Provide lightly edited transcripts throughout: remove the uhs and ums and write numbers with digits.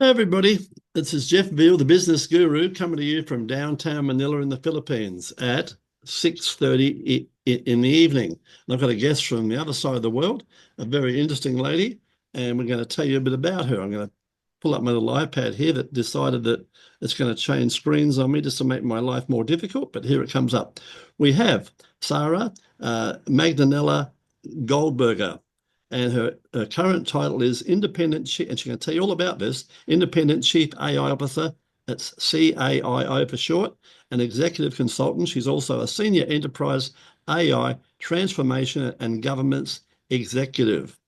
Hey everybody, this is Jeff Veale, the business guru, coming to you from downtown Manila in the Philippines at 6:30 in the evening. And I've got a guest from the other side of the world, a very interesting lady, and we're going to tell you a bit about her. I'm going to pull up my little iPad here that decided that it's going to change screens on me just to make my life more difficult, but here it comes up. We have Sara Magdalena Goldberger. And her current title is Independent Chief, and she's going to tell you all about this, Independent Chief AI Officer. That's CAIO for short, an executive consultant. She's also a senior enterprise AI transformation and governance executive.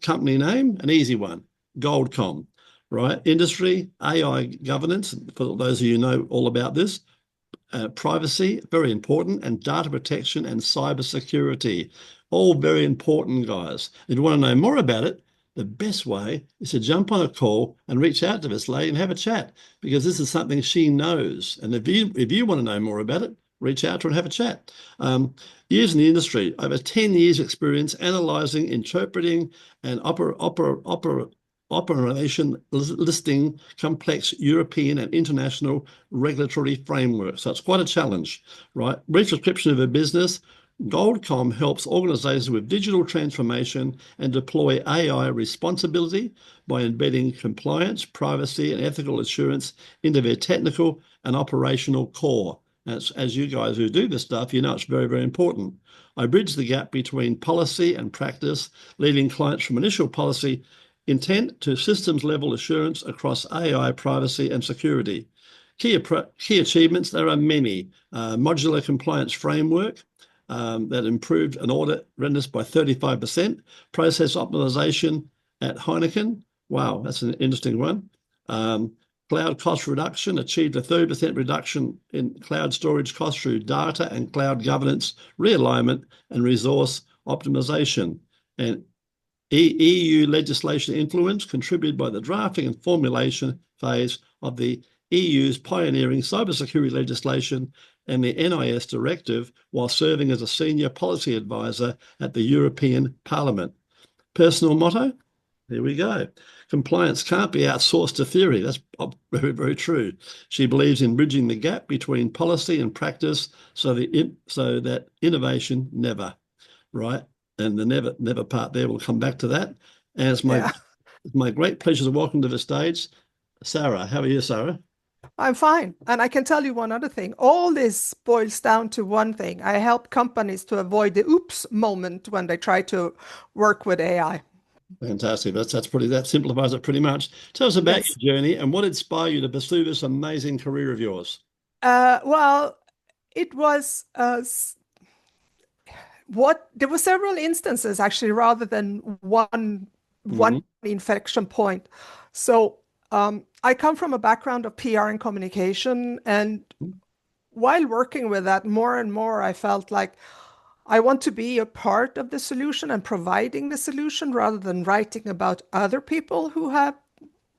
Company name, an easy one, GoldKom, right? Industry, AI governance, for those of you who know all about this, privacy, very important, and data protection and cybersecurity. All very important, guys. If you want to know more about it, the best way is to jump on a call and reach out to this lady and have a chat, because this is something she knows. And if you want to know more about it, reach out to her and have a chat. Years in the industry, over 10 years experience analyzing, interpreting, and operation listing complex European and international regulatory frameworks. So it's quite a challenge, right? Brief description of her business. GoldKom helps organizations with digital transformation and deploy AI responsibility by embedding compliance, privacy, and ethical assurance into their technical and operational core. As you guys who do this stuff, you know it's very, very important. I bridge the gap between policy and practice, leading clients from initial policy intent to systems level assurance across AI, privacy, and security. Key achievements, there are many. Modular compliance framework, that improved an audit readiness by 35%. Process optimization at Heineken. Wow, that's an interesting one. Cloud cost reduction, achieved a 30% reduction in cloud storage costs through data and cloud governance, realignment, and resource optimization. And EU legislation influence contributed by the drafting and formulation phase of the EU's pioneering cybersecurity legislation and the NIS directive, while serving as a senior policy advisor at the European Parliament. Personal motto? Here we go. Compliance can't be outsourced to theory. That's very, very true. She believes in bridging the gap between policy and practice so that innovation never, right? And the never part there, we'll come back to that. And it's my great pleasure to welcome to the stage, Sara. How are you, Sara? I'm fine. And I can tell you one other thing. All this boils down to one thing. I help companies to avoid the oops moment when they try to work with AI. Fantastic. That simplifies it pretty much. Tell us about Yes. your journey and what inspired you to pursue this amazing career of yours. Well, it was what there were several instances actually rather than one Hmm. inflection point. So I come from a background of PR and communication, and while working with that more and more, I felt like I want to be a part of the solution and providing the solution rather than writing about other people who have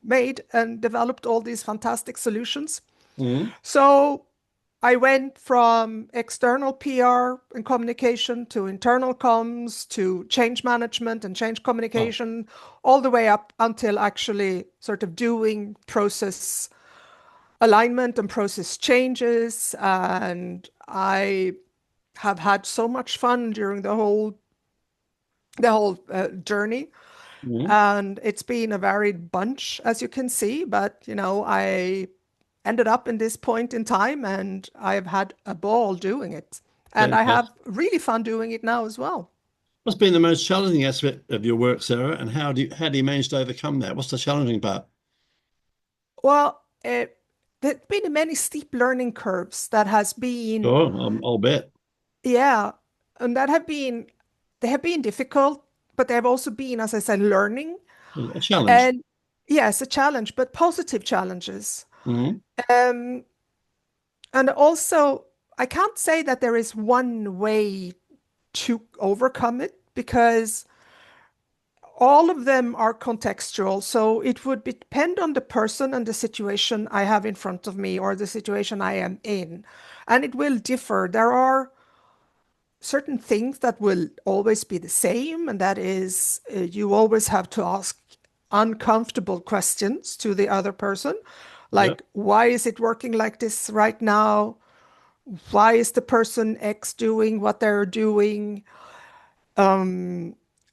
made and developed all these fantastic solutions. Hmm. So I went from external PR and communication to internal comms to change management and change Oh, communication, all the way up until actually sort of doing process alignment and process changes. And I have had so much fun during the whole journey. hmm. And it's been a varied bunch, as you can see. But I ended up in this point in time, and I've had a ball doing it. And I have Fantastic. really fun doing it now as well. What's been the most challenging aspect of your work, Sarah, and how do you manage to overcome that? What's the challenging part? Well, there's been many steep learning curves that has been, Oh, I'll bet. yeah, and they have been difficult, but they have also been, as I said, learning. A challenge. And yes, a challenge, but positive challenges. Hmm. Um, and also, I can't say that there is one way to overcome it because all of them are contextual. So it would depend on the person and the situation I have in front of me or the situation I am in. And it will differ. There are certain things that will always be the same, and that is you always have to ask uncomfortable questions to the other person, Yeah. like, why is it working like this right now? Why is the person X doing what they're doing?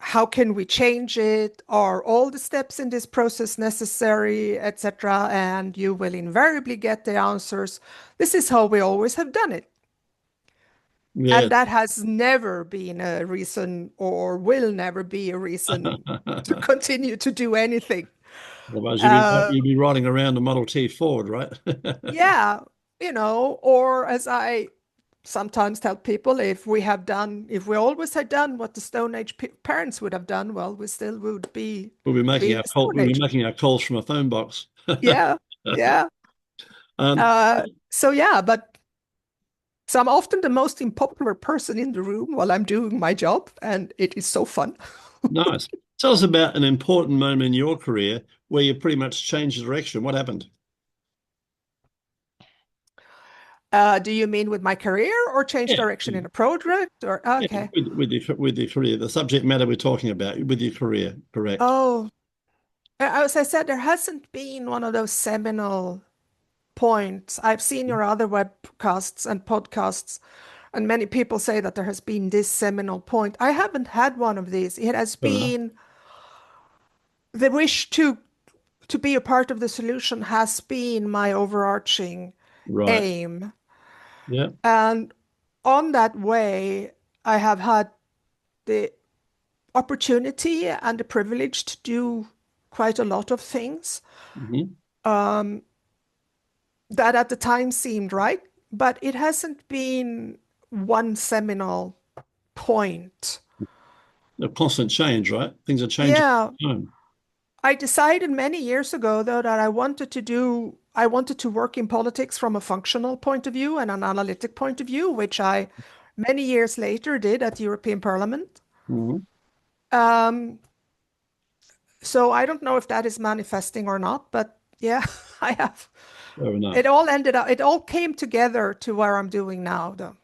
How can we change it? Are all the steps in this process necessary, etc.? And you will invariably get the answers. This is how we always have done it. Yeah. And that has never been a reason or will never be a reason to continue to do anything. Otherwise, Uh, you'd be riding around a Model T Ford, right? yeah, or as I sometimes tell people, if we always had done what the Stone Age parents would have done, well, we still would be in the Stone We'll be Age. making our calls from a phone box. Yeah, yeah. Um, So yeah, so I'm often the most unpopular person in the room while I'm doing my job, and it is so fun. nice. Tell us about an important moment in your career where you pretty much changed direction. What happened? Do you mean with my career or change Yeah, direction in a project or yeah, okay? with your career, the subject matter we're talking about with your career, correct? Oh, as I said, there hasn't been one of those seminal points. I've seen your other webcasts and podcasts, and many people say that there has been this seminal point. I haven't had one of these. It has Fair enough. been the wish to be a part of the solution has been my overarching Right. aim. Yeah. And on that way, I have had the opportunity and the privilege to do quite a lot of things Hmm. that at the time seemed right, but it hasn't been one seminal point. A constant change, right? Things are changing Yeah, all the time. I decided many years ago, though, that I wanted to work in politics from a functional point of view and an analytic point of view, which I many years later did at the European Parliament. Hmm. Um, so I don't know if that is manifesting or not, but yeah, I have. Fair enough. It all came together to where I'm doing now, though.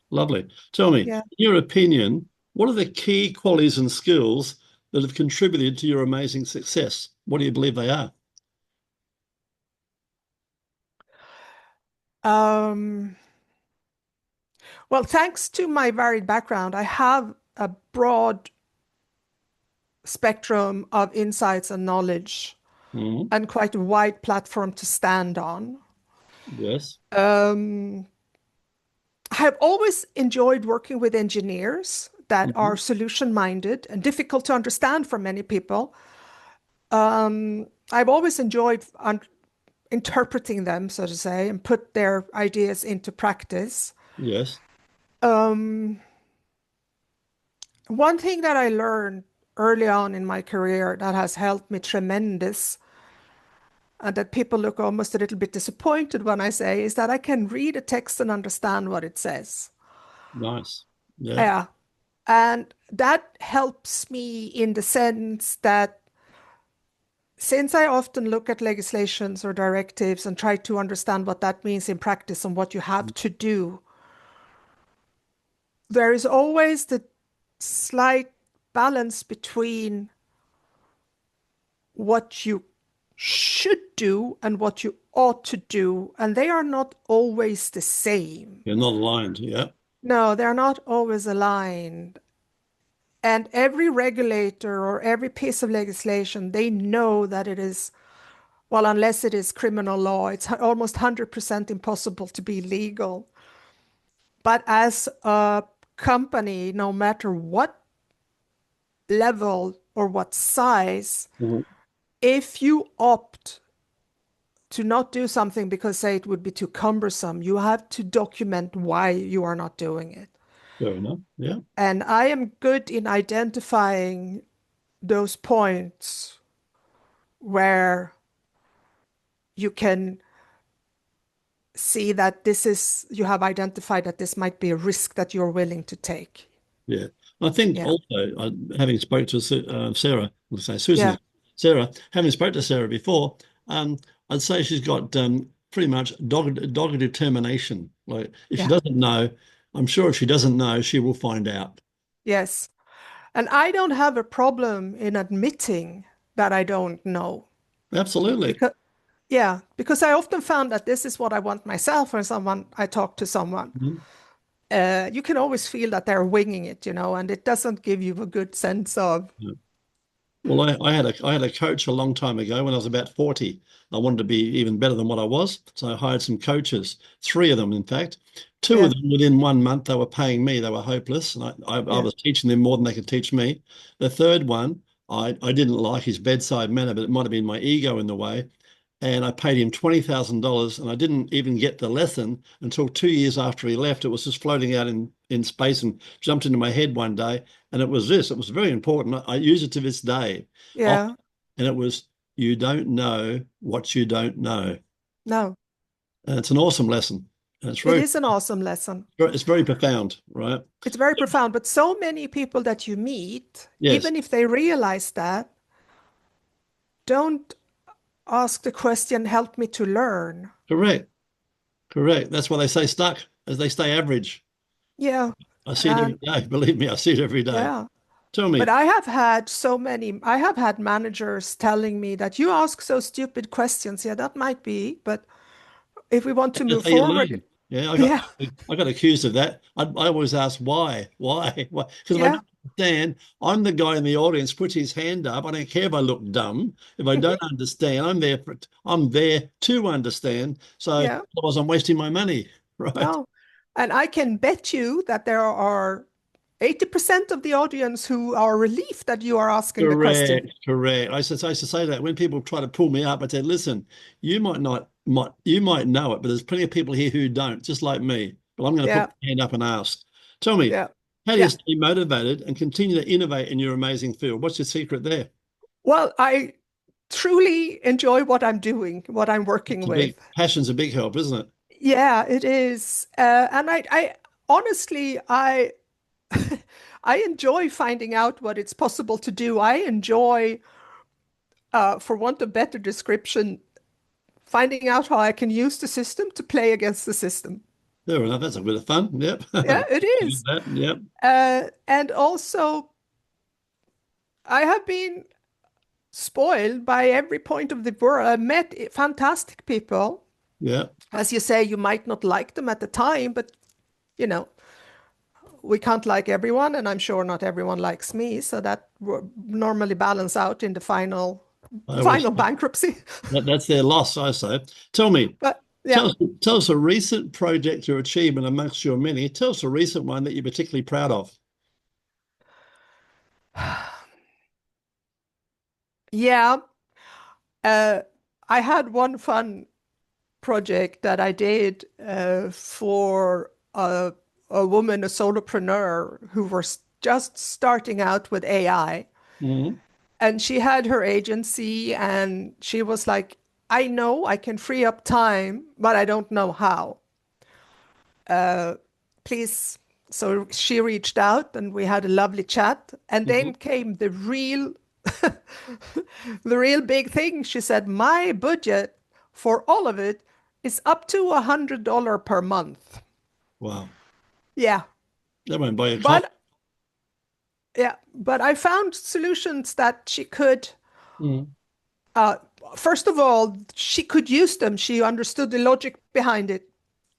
Lovely. Tell me, in Yeah. your opinion, what are the key qualities and skills that have contributed to your amazing success? What do you believe they are? Um, well, thanks to my varied background, I have a broad spectrum of insights and knowledge Hmm. and quite a wide platform to stand on. Yes. Um, I have always enjoyed working with engineers that are Hmm. solution minded and difficult to understand for many people. I've always enjoyed interpreting them, so to say, and put their ideas into practice. Yes. Um, One thing that I learned early on in my career that has helped me tremendous, and that people look almost a little bit disappointed when I say, is that I can read a text and understand what it says. Nice. Yeah. Yeah. And that helps me in the sense that since I often look at legislations or directives and try to understand what that means in practice and what you have to do, there is always the slight balance between what you should do and what you ought to do, and they are not always the same. You're not aligned. Yeah. No, they're not always aligned. And every regulator or every piece of legislation, they know that it is, well, unless it is criminal law, it's almost 100% impossible to be legal. But as a company, no matter what level or what size, Mhm. if you opt to not do something because, say, it would be too cumbersome, you have to document why you are not doing it. Fair enough. Yeah. And I am good in identifying those points where you can see that you have identified that this might be a risk that you're willing to take. Yeah. I think Yeah. also, having spoke to Sarah, let's say Susan, Yeah. Sarah, having spoke to Sarah before, um, I'd say she's got pretty much dogged determination. Like if she Yeah. doesn't know, I'm sure if she doesn't know, she will find out. Yes. And I don't have a problem in admitting that I don't know. Absolutely. Because, yeah, because I often found that this is what I want myself when I talk to someone. Mhm. You can always feel that they're winging it, and it doesn't give you a good sense of. Yeah. Well, I had a coach a long time ago when I was about 40. I wanted to be even better than what I was, so I hired some coaches, three of them, in fact. Two of Yeah, them within 1 month, they were paying me. They were hopeless, and I yeah, was teaching them more than they could teach me. The third one, I didn't like his bedside manner, but it might have been my ego in the way. And I paid him $20,000, and I didn't even get the lesson until 2 years after he left. It was just floating out in space and jumped into my head one day. And it was this. It was very important. I use it to this day. yeah. And it was, you don't know what you don't know. No, And it's an awesome lesson. And it is an awesome lesson. it's very profound, right? It's very profound, but so many people that you meet, Yes, even if they realize that, don't ask the question, help me to learn. correct, correct. That's why they stay stuck, as they stay average. Yeah, I see it every and day. Believe me, I see it every day. yeah. Tell But me, I have had managers telling me that you ask so stupid questions. Yeah, that might be, but if we want to that's move how you forward, learn. Yeah, yeah, I got accused of that. I always ask why? Because if I yeah, don't understand, I'm the guy in the audience puts his hand up. I don't care if I look dumb. If I don't mhm, understand, I'm there to understand. So yeah, otherwise, I'm wasting my money, right? no. And I can bet you that there are 80% of the audience who are relieved that you are asking the question. Correct, correct. I used to say that when people try to pull me up, I said, listen, you might know it, but there's plenty of people here who don't, just like me. But I'm going to put Yeah, my hand up and ask. Tell me, yeah, how do you yeah. stay motivated and continue to innovate in your amazing field? What's your secret there? Well, I truly enjoy what I'm doing, what I'm working It's a with. big passion's a big help, isn't it? Yeah, it is. And I honestly, I enjoy finding out what it's possible to do. I enjoy, for want of better description, finding out how I can use the system to play against the system. Fair enough. That's a bit of fun. Yep. Yeah, it I get is. that. Yep. And also, I have been spoiled by every point of the world. I met fantastic people. Yeah. As you say, you might not like them at the time, but you know, we can't like everyone, and I'm sure not everyone likes me, so that normally balance out in the final I always final bankruptcy. that's their loss, I say. Tell me, But yeah, tell us, tell us a recent project or achievement amongst your many. Tell us a recent one that you're particularly proud of. yeah. Uh, I had one fun project that I did for a woman, a solopreneur who was just starting out with AI. Mhm. And she had her agency, and she was like, I know I can free up time, but I don't know how. Please. So she reached out and we had a lovely chat. And Mhm. then came the real big thing. She said, my budget for all of it is up to $100 per month. Wow. Yeah. That won't buy you a coffee. But yeah, but I found solutions that she could, Mhm. uh, first of all, she could use them. She understood the logic behind it,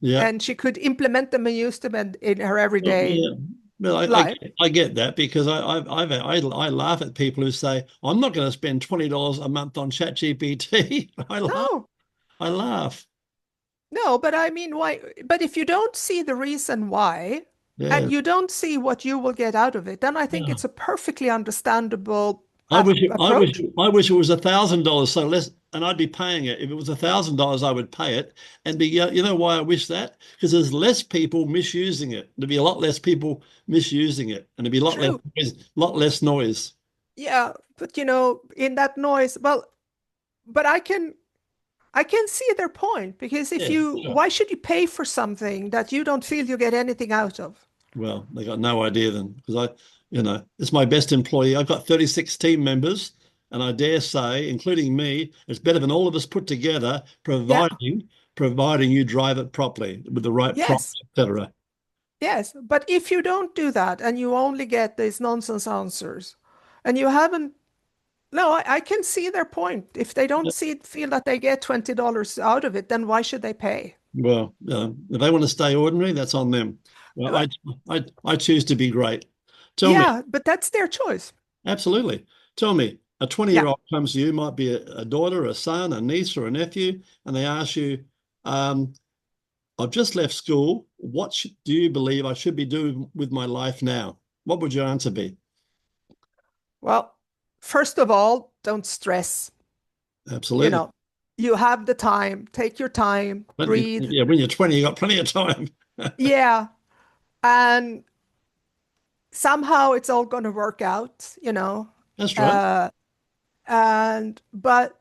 Yeah. and she could implement them and use them in her Well, everyday yeah. Well, life. I get that because I laugh at people who say I'm not going to spend $20 a month on ChatGPT. No, I laugh. no, but I mean, why? But if you don't see the reason why, Yeah. and you don't see what you will get out of it, then I think Yeah. it's a perfectly understandable I wish it, approach. I wish it was $1,000, so less, and I'd be paying it. If it was $1,000, I would pay it, and be. You know why I wish that? Because there's less people misusing it. There'd be a lot less people misusing it, and there'd be True. lot less noise. Yeah, but in that noise, well, but I can see their point because Yeah, sure. why should you pay for something that you don't feel you get anything out of? Well, they got no idea then, because it's my best employee. I've got 36 team members, and I dare say, including me, it's better than all of us put together, Yeah, providing you drive it properly with the right yes, prompts, etc. yes. But if you don't do that and you only get these nonsense answers and you haven't No, I can see their point. If they don't feel that they get $20 out of it, then why should they pay? Well, if they want to stay ordinary, that's on them. Well, But I choose to be great. Tell me, yeah, but that's their choice. absolutely. Tell me, a Yeah. 20-year-old comes to you, might be a daughter, a son, a niece, or a nephew, and they ask you, um, I've just left school. What do you believe I should be doing with my life now? What would your answer be? Well, first of all, don't stress. You Absolutely. know, you have the time. Take your time, But breathe. yeah, when you're 20, you got plenty of time. Yeah. And somehow it's all going to work out. That's right. Uh, but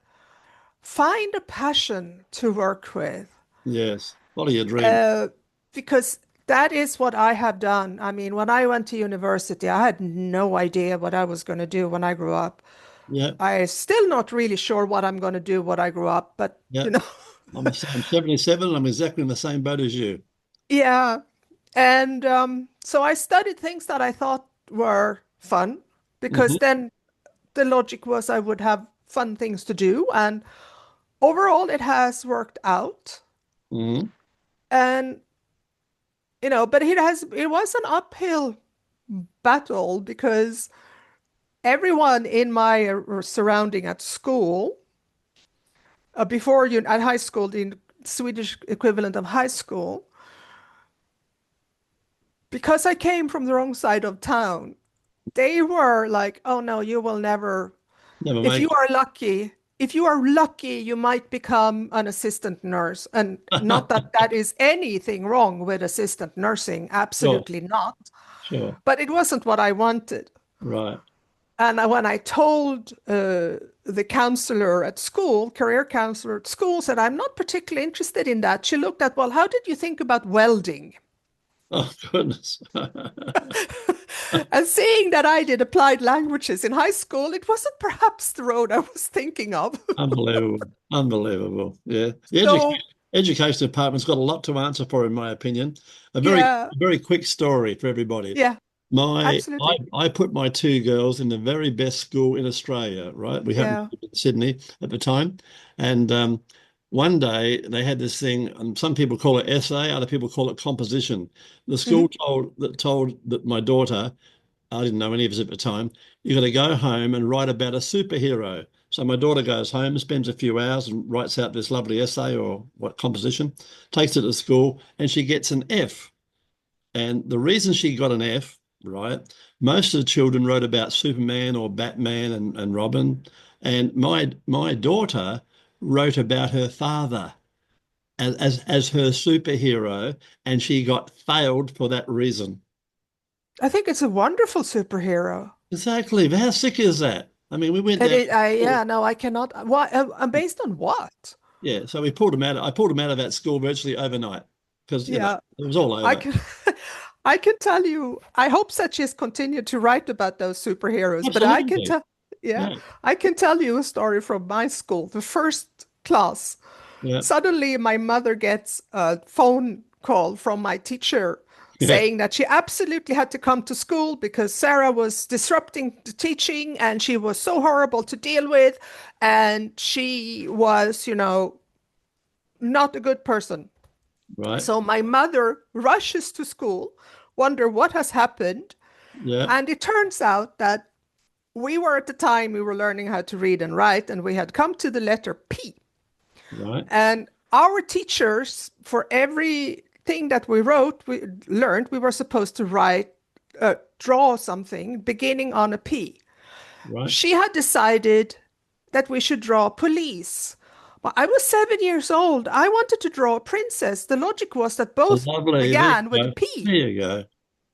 find a passion to work with, Yes. Follow your dream. uh, because that is what I have done. I mean, when I went to university, I had no idea what I was going to do when I grew up. Yeah. I still not really sure what I'm going to do when I grew up, but Yeah. you know, I'm 77. I'm exactly in the same boat as you. yeah. And so I studied things that I thought were fun because Hmm. then the logic was I would have fun things to do. And overall, it has worked out. Hmm. And, but it was an uphill battle because everyone in my surrounding at school, before you at high school, the Swedish equivalent of high school, because I came from the wrong side of town, they were like, "Oh no, you will never. Never If make you it. are lucky, you might become an assistant nurse." And not that that is anything wrong with assistant nursing, Sure. absolutely not. Sure. But it wasn't what I wanted. Right. And when I told the counselor at school, career counselor at school, said, "I'm not particularly interested in that." She looked at, "Well, how did you think about welding?" Oh, goodness. And seeing that I did applied languages in high school, it wasn't perhaps the road I was thinking of. Unbelievable. Unbelievable. Yeah. The So, education department's got a lot to answer for, in my opinion. yeah, Very quick story for everybody. yeah, My absolutely. I put my two girls in the very best school in Australia, right? We happened Yeah. to be in Sydney at the time. And one day they had this thing, and some people call it essay, other people call it composition. The school Hmm. told that my daughter, I didn't know any of us at the time, you got to go home and write about a superhero. So my daughter goes home, spends a few hours and writes out this lovely essay or what composition, takes it to school, and she gets an F. And the reason she got an F, right? Most of the children wrote about Superman or Batman and Robin. And my daughter wrote about her father as her superhero, and she got failed for that reason. I think it's a wonderful superhero. Exactly. But how sick is that? I mean, we went And down. yeah, no, I cannot. What? Based on what? Yeah, so we pulled him out. I pulled him out of that school virtually overnight because Yeah, it was all I over. can, I can tell you, I hope that she's continued to write about those superheroes, but I can Absolutely. tell, yeah, Yeah. I can tell you a story from my school. The first class, Yeah. suddenly my mother gets a phone call from my teacher Yeah. saying that she absolutely had to come to school because Sarah was disrupting the teaching and she was so horrible to deal with. And she was, not a good person. Right. So my mother rushes to school, wonder what has happened. Yeah. And it turns out that at the time, we were learning how to read and write, and we had come to the letter P. Right. And our teachers, for everything that we learned, we were supposed to draw something beginning on a P. Right. She had decided that we should draw police. But I was 7 years old. I wanted to draw a princess. The logic was that both Lovely. There began you with a go. P. There you go.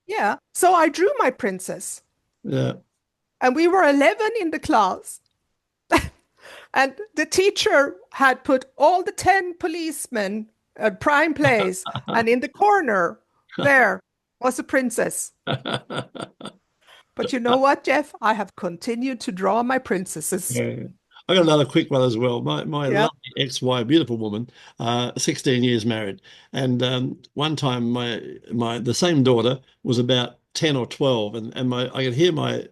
Yeah. So I drew my princess. Yeah. And we were 11 in the class. And the teacher had put all the 10 policemen at prime place. And in the corner, there was a princess. But you know what, Jeff? I have continued to draw my princesses. Yeah. I got another quick one as well. My Yeah. lovely ex-wife, beautiful woman, 16 years married, and one time the same daughter was about 10 or 12, and I could hear my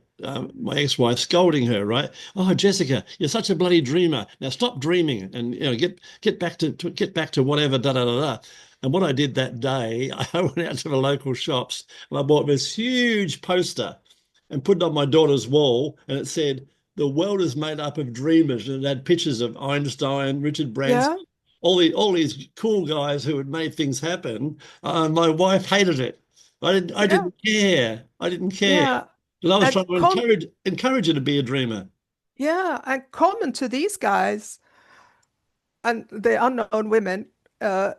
my ex-wife scolding her, right? Oh, Jessica, you're such a bloody dreamer. Now stop dreaming and get back to whatever, da da da da. And what I did that day, I went out to the local shops and I bought this huge poster and put it on my daughter's wall, and it said, "The world is made up of dreamers." And it had pictures of Einstein, Richard Branson, Yeah. all these cool guys who had made things happen. My wife hated it. I Yeah. didn't care. I didn't care. Yeah. Because I was And trying to encourage her to be a dreamer. yeah, and common to these guys and the unknown women, uh,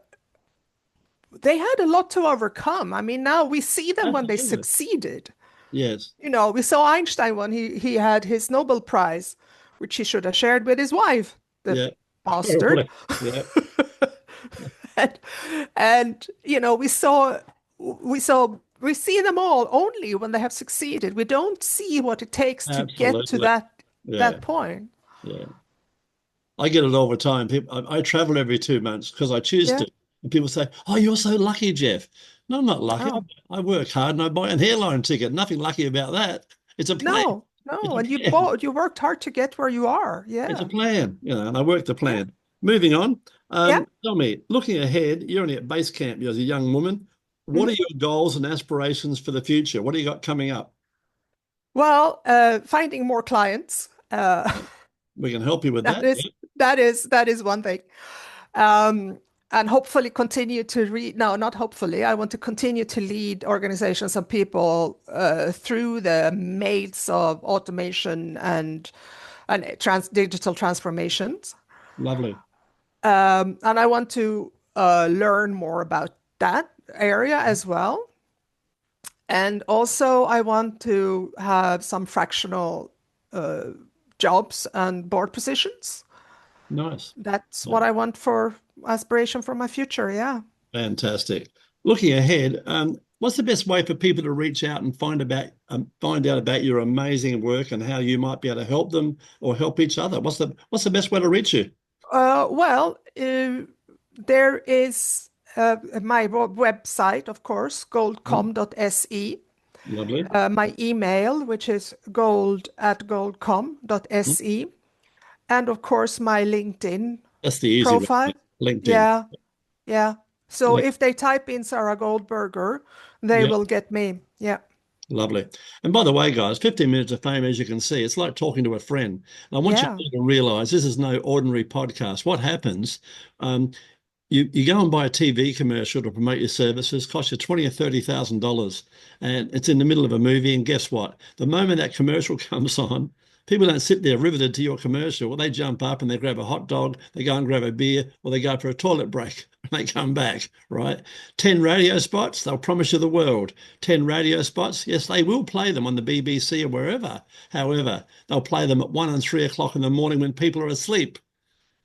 they had a lot to overcome. I mean, now we see them when they Absolutely. succeeded. Yes. You know, we saw Einstein when he had his Nobel Prize, which he should have shared with his wife, the Yeah. bastard. Yeah. and, and you know, we see them all only when they have succeeded. We don't see what it takes to get to Absolutely. Yeah. that point. Yeah. I get it all the time. People, I travel every 2 months because I choose Yeah. to. And people say, "Oh, you're so lucky, Jeff." No, I'm not lucky. No, I work hard and I buy an airline ticket. Nothing lucky about that. It's a plan. no, It's no. a And plan. you worked hard to get where you are. It's a Yeah. plan, and I work the Yeah. plan. Moving on. Yeah. Tell me, looking ahead, you're only at base camp. You're a young woman. What are Mhm. your goals and aspirations for the future? What do you got coming up? Well, finding more clients. We can help you with That that. is Yeah. that is one thing. Um, and hopefully continue to read. No, not hopefully. I want to continue to lead organizations and people through the maze of automation and digital transformations. Lovely. And I want to learn more about that area as well. And also, I want to have some fractional uh, jobs and board positions. Nice. That's Yeah. what I want for aspiration for my future. Yeah. Fantastic. Looking ahead, what's the best way for people to reach out and find out about your amazing work and how you might be able to help them or help each other? What's the best way to reach you? Well, there is my website, of course, Mm, goldkom.se. lovely. My email, which is Mm, gold@goldkom.se. And of course, my LinkedIn that's the easy way. profile. LinkedIn. Yeah. Yeah. So Link- if they type in Sara Goldberger, they Yeah, will get me. Yeah. lovely. And by the way, guys, 15 minutes of fame, as you can see, it's like talking to a friend. And I want you Yeah. to realize this is no ordinary podcast. What happens? Um, you go and buy a TV commercial to promote your services, costs you 20 or $30,000, and it's in the middle of a movie. And guess what? The moment that commercial comes on, people don't sit there riveted to your commercial. Well, they jump up and they grab a hot dog, they go and grab a beer, or they go for a toilet break and they come back, right? 10 radio spots, they'll promise you the world. 10 radio spots, yes, they will play them on the BBC or wherever. However, they'll play them at 1 and 3 o'clock in the morning when people are asleep.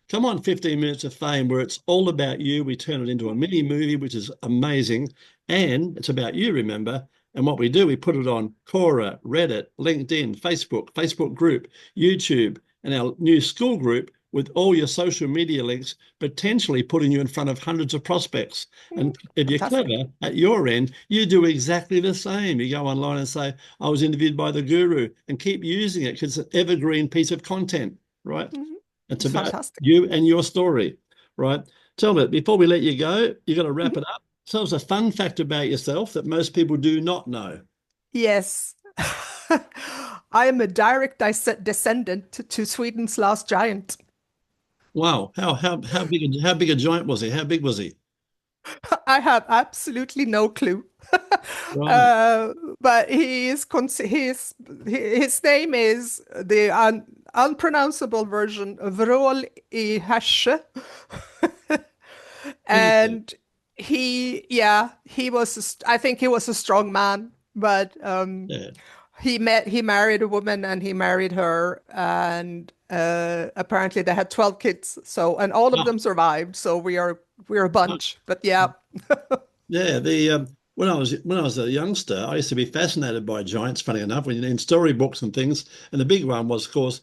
Come on, 15 minutes of fame, where it's all about you. We turn it into a mini movie, which is amazing. And it's about you, remember. And what we do, we put it on Quora, Reddit, LinkedIn, Facebook group, YouTube, and our new school group with all your social media links, potentially putting you in front of hundreds of prospects. Mm, And if you're fantastic. clever at your end, you do exactly the same. You go online and say, "I was interviewed by the guru," and keep using it because it's an evergreen piece of content, right? Mhm. It's It's about fantastic. you and your story, right? Tell me, before we let you go, you got to wrap Mhm. it up. Tell us a fun fact about yourself that most people do not know. Yes. I am a direct descendant to Sweden's last giant. Wow, how big a giant was he? How big was he? I have absolutely no clue. Right. Uh, but his name is the unpronounceable version of 𝐒𝐚𝐬𝐧𝐮𝐭𝐞𝐬. Interesting. And I think he was a strong man, but Yeah. he married a woman and he married her, and apparently they had 12 kids. So, and all of Wow. them survived. So we're a Wow. bunch, but yeah. Yeah. The when I was a youngster, I used to be fascinated by giants. Funny enough, when in storybooks and things, and the big one was, of course,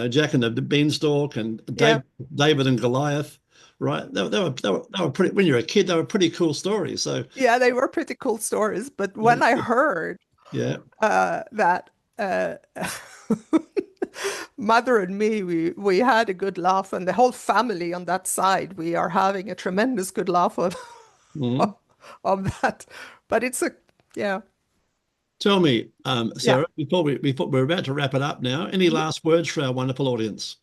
Jack and the Beanstalk and Yeah. David and Goliath. Right? They were pretty. When you're a kid, they were pretty cool stories. So Yeah, they were pretty cool stories. But when I heard yeah, that uh, mother and me, we had a good laugh, and the whole family on that side, we are having a tremendous good laugh of of that. But it's yeah. Tell me, Yeah. Sara, before we're about to wrap it up now, any last words for our wonderful audience?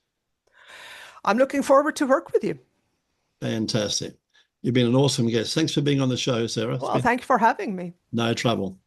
I'm looking forward to work with you. Fantastic. You've been an awesome guest. Thanks for being on the show, Sara. Well, thank you for having me. No trouble.